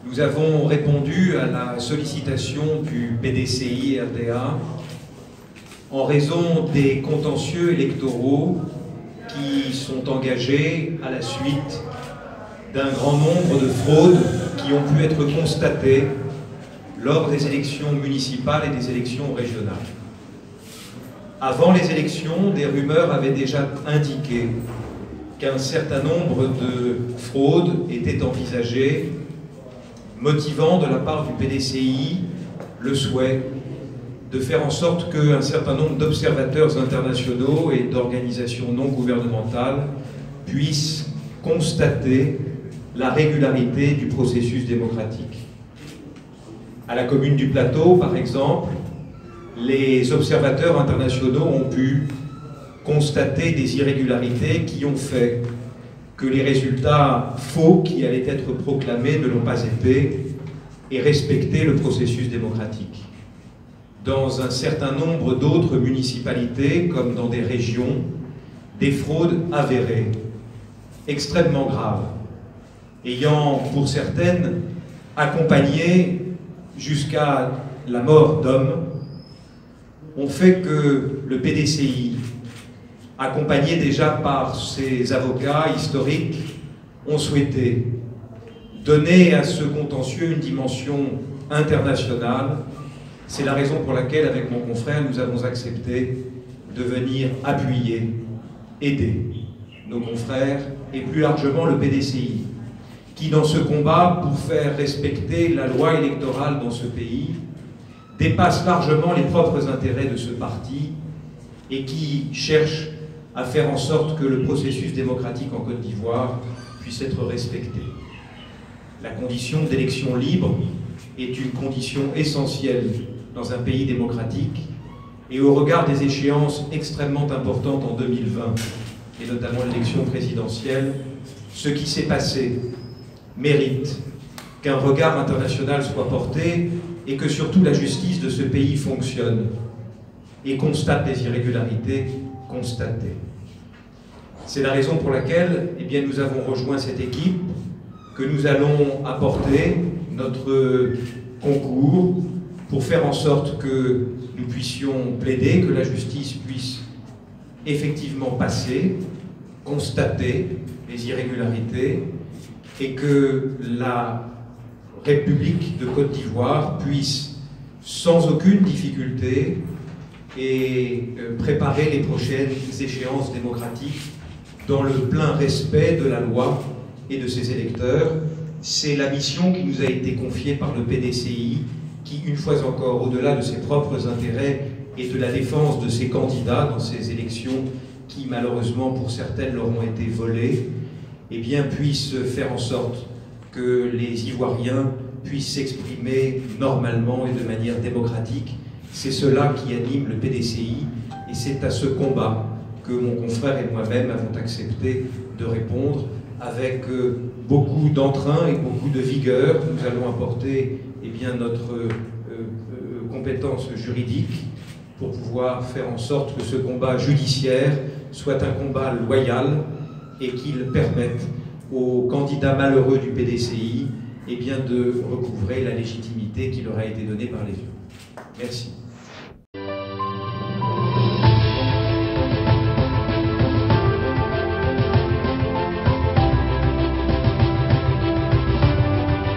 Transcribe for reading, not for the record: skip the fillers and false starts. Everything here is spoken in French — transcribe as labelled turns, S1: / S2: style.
S1: Nous avons répondu à la sollicitation du PDCI RDA en raison des contentieux électoraux qui sont engagés à la suite d'un grand nombre de fraudes qui ont pu être constatées lors des élections municipales et des élections régionales. Avant les élections, des rumeurs avaient déjà indiqué qu'un certain nombre de fraudes étaient envisagées, motivant de la part du PDCI le souhait de faire en sorte qu'un certain nombre d'observateurs internationaux et d'organisations non gouvernementales puissent constater la régularité du processus démocratique. À la commune du Plateau, par exemple, les observateurs internationaux ont pu constater des irrégularités qui ont fait que les résultats faux qui allaient être proclamés ne l'ont pas été et respecté le processus démocratique. Dans un certain nombre d'autres municipalités, comme dans des régions, des fraudes avérées, extrêmement graves, ayant pour certaines accompagné jusqu'à la mort d'hommes, ont fait que le PDCI, accompagné déjà par ses avocats historiques, ont souhaité donner à ce contentieux une dimension internationale. C'est la raison pour laquelle, avec mon confrère, nous avons accepté de venir appuyer, aider nos confrères et plus largement le PDCI, qui dans ce combat pour faire respecter la loi électorale dans ce pays dépasse largement les propres intérêts de ce parti et qui cherche à faire en sorte que le processus démocratique en Côte d'Ivoire puisse être respecté. La condition d'élection libre est une condition essentielle dans un pays démocratique et au regard des échéances extrêmement importantes en 2020 et notamment l'élection présidentielle, ce qui s'est passé mérite qu'un regard international soit porté et que surtout la justice de ce pays fonctionne et constate des irrégularités constatées. C'est la raison pour laquelle nous avons rejoint cette équipe, que nous allons apporter notre concours pour faire en sorte que nous puissions plaider, que la justice puisse effectivement passer, constater les irrégularités et que la République de Côte d'Ivoire puisse, sans aucune difficulté, préparer les prochaines échéances démocratiques dans le plein respect de la loi et de ses électeurs. C'est la mission qui nous a été confiée par le PDCI, qui, une fois encore, au-delà de ses propres intérêts et de la défense de ses candidats dans ces élections qui, malheureusement, pour certaines, leur ont été volées, puisse faire en sorte que les Ivoiriens puissent s'exprimer normalement et de manière démocratique. C'est cela qui anime le PDCI et c'est à ce combat que mon confrère et moi-même avons accepté de répondre avec beaucoup d'entrain et beaucoup de vigueur. Nous allons apporter notre compétence juridique pour pouvoir faire en sorte que ce combat judiciaire soit un combat loyal et qu'il permette aux candidats malheureux du PDCI de recouvrer la légitimité qui leur a été donnée par les urnes. Merci.